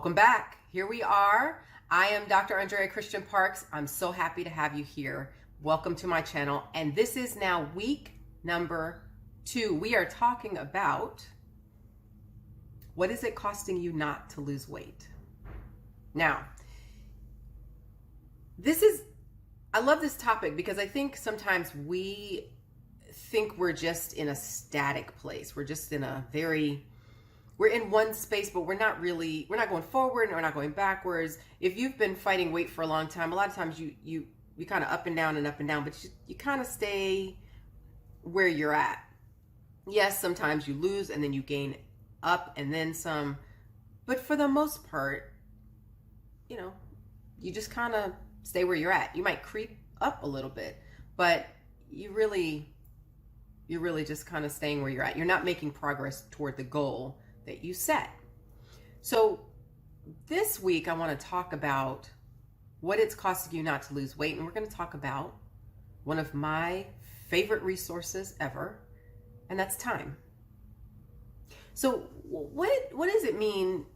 Welcome back. Here we are. I am Dr. Andrea Christian Parks. I'm so happy to have you here. Welcome to my channel. And this is now week number 2. We are talking about what is it costing you not to lose weight? Now, I love this topic because I think sometimes we think we're just in a static place. We're just in we're in one space, but we're not going forward and we're not going backwards. If you've been fighting weight for a long time, a lot of times you kind of up and down, but you kind of stay where you're at. Yes, sometimes you lose and then you gain up and then some, but for the most part, you just kind of stay where you're at. You might creep up a little bit, but you're really just kind of staying where you're at. You're not making progress toward the goal that you set. So this week I want to talk about what it's costing you not to lose weight, and we're going to talk about one of my favorite resources ever, and that's time. So what does it mean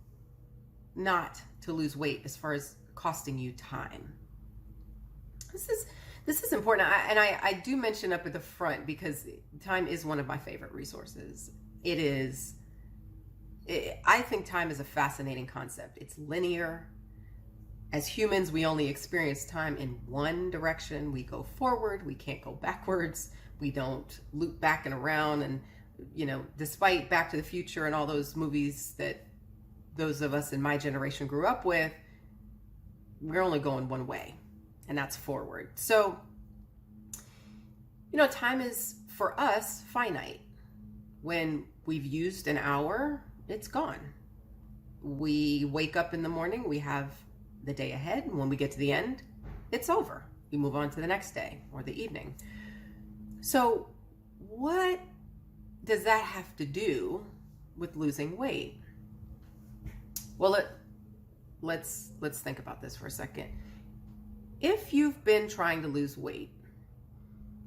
not to lose weight as far as costing you time? This is important, and I do mention up at the front because time is one of my favorite resources. I think time is a fascinating concept. It's linear. As humans, we only experience time in one direction. We go forward, we can't go backwards. We don't loop back and around. And, despite Back to the Future and all those movies that those of us in my generation grew up with, we're only going one way, and that's forward. So, time is, for us, finite. When we've used an hour, it's gone. We wake up in the morning, we have the day ahead, and when we get to the end, it's over. We move on to the next day or the evening. So what does that have to do with losing weight? Well, let's think about this for a second. If you've been trying to lose weight,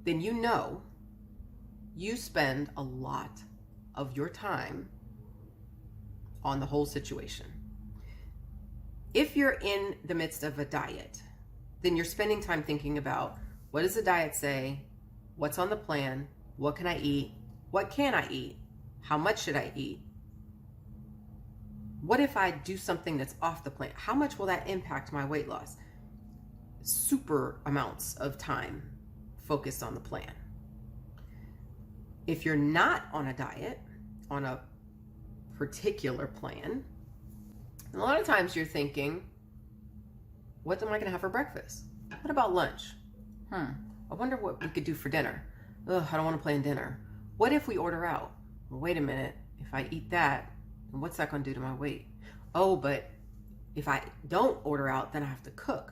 then you spend a lot of your time on the whole situation. If you're in the midst of a diet, then you're spending time thinking about, what does the diet say? What's on the plan? What can I eat? What can I eat? How much should I eat? What if I do something that's off the plan? How much will that impact my weight loss? Super amounts of time focused on the plan. If you're not on a diet, on a particular plan, a lot of times you're thinking, what am I going to have for breakfast? What about lunch? I wonder what we could do for dinner. I don't want to plan dinner. What if we order out? Well, wait a minute. If I eat that, what's that going to do to my weight? Oh, but if I don't order out, then I have to cook.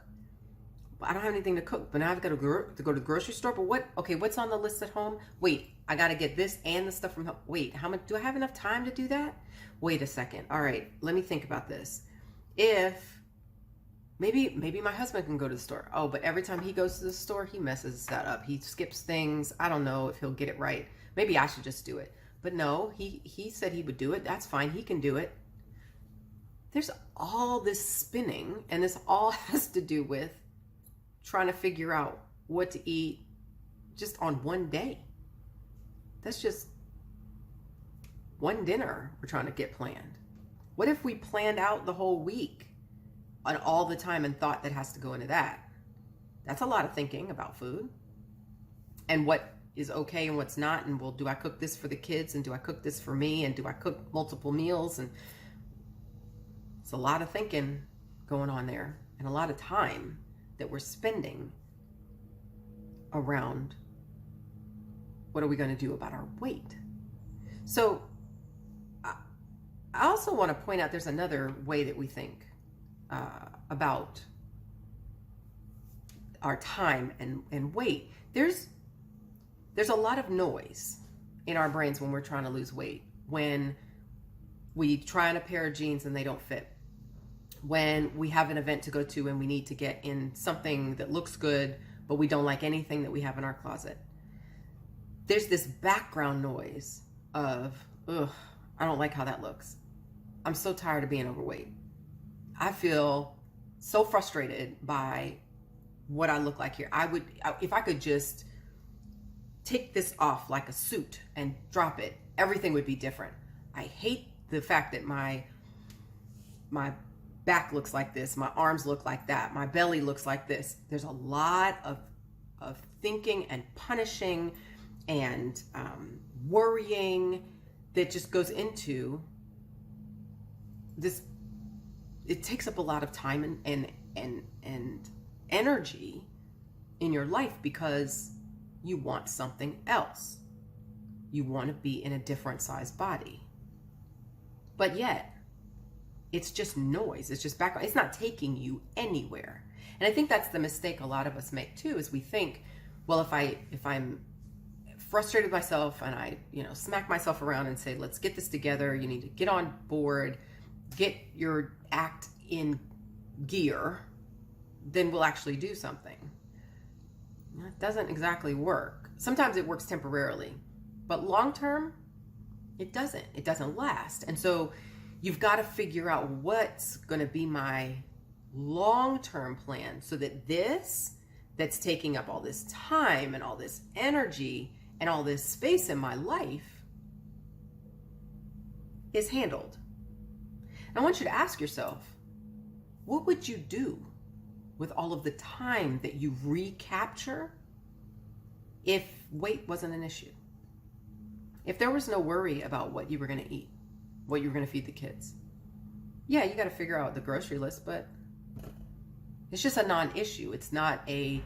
But I don't have anything to cook. But now I've got to go to the grocery store. But what's on the list at home? Wait, I got to get this and the stuff from home. Wait, how much do I have enough time to do that? Wait a second. All right, let me think about this. If maybe my husband can go to the store. Oh, but every time he goes to the store, he messes that up. He skips things. I don't know if he'll get it right. Maybe I should just do it. But no, he said he would do it. That's fine. He can do it. There's all this spinning, and this all has to do with trying to figure out what to eat just on one day. That's just one dinner we're trying to get planned. What if we planned out the whole week on all the time and thought that has to go into that? That's a lot of thinking about food and what is okay and what's not. And well, do I cook this for the kids? And do I cook this for me? And do I cook multiple meals? And it's a lot of thinking going on there and a lot of time that we're spending around what are we going to do about our weight. So I also want to point out there's another way that we think about our time and weight. There's a lot of noise in our brains when we're trying to lose weight. When we try on a pair of jeans and they don't fit. When we have an event to go to and we need to get in something that looks good, but we don't like anything that we have in our closet. There's this background noise of, I don't like how that looks. I'm so tired of being overweight. I feel so frustrated by what I look like here. If I could just take this off like a suit and drop it, everything would be different. I hate the fact that my back looks like this, my arms look like that, my belly looks like this. There's a lot of thinking and punishing and worrying that just goes into this. It takes up a lot of time and energy in your life because you want something else. You want to be in a different size body. But yet, it's just noise. It's just background. It's not taking you anywhere. And I think that's the mistake a lot of us make too, is we think, well, if I'm frustrated with myself and I, smack myself around and say, let's get this together. You need to get on board, get your act in gear, then we'll actually do something. It doesn't exactly work. Sometimes it works temporarily, but long term, it doesn't. It doesn't last. And so you've got to figure out what's going to be my long-term plan so that this that's taking up all this time and all this energy and all this space in my life is handled. And I want you to ask yourself, what would you do with all of the time that you recapture if weight wasn't an issue? If there was no worry about what you were going to eat, what you were going to feed the kids. Yeah, you got to figure out the grocery list, but it's just a non-issue. It's not a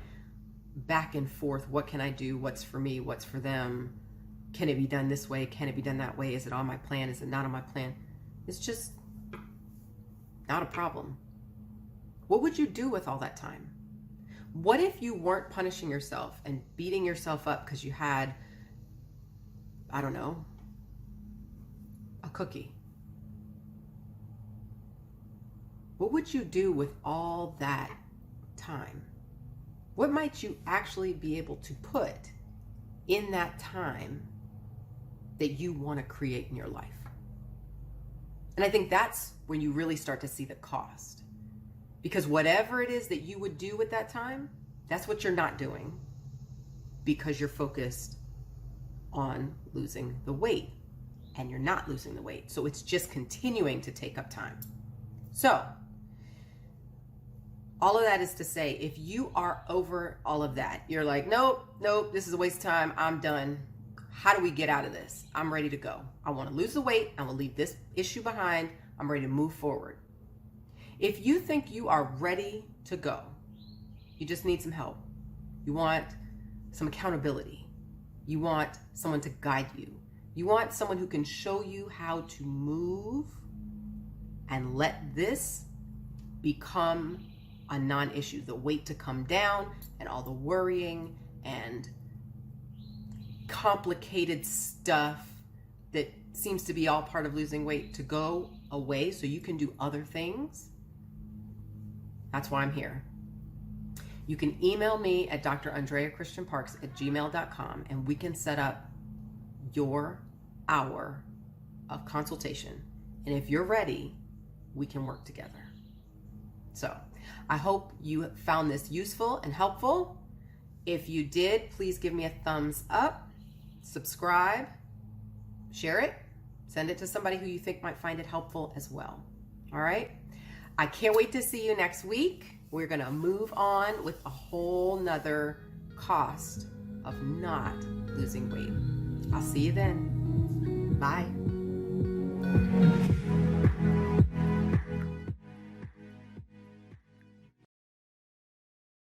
back and forth. What can I do? What's for me? What's for them? Can it be done this way? Can it be done that way? Is it on my plan? Is it not on my plan? It's just not a problem. What would you do with all that time? What if you weren't punishing yourself and beating yourself up because you had, I don't know, a cookie? What would you do with all that time? What might you actually be able to put in that time that you want to create in your life? And I think that's when you really start to see the cost. Because whatever it is that you would do with that time, that's what you're not doing because you're focused on losing the weight, and you're not losing the weight. So it's just continuing to take up time. So all of that is to say, if you are over all of that, you're like, nope, this is a waste of time. I'm done. How do we get out of this? I'm ready to go. I want to lose the weight. I want to leave this issue behind. I'm ready to move forward. If you think you are ready to go, you just need some help. You want some accountability. You want someone to guide you. You want someone who can show you how to move and let this become a non-issue. The weight to come down and all the worrying and complicated stuff that seems to be all part of losing weight to go away so you can do other things. That's why I'm here. You can email me at drandreachristianparks@gmail.com and we can set up your hour of consultation. And if you're ready, we can work together. So I hope you found this useful and helpful. If you did, please give me a thumbs up, subscribe, share it, send it to somebody who you think might find it helpful as well. All right? I can't wait to see you next week. We're going to move on with a whole nother cost of not losing weight. I'll see you then. Bye.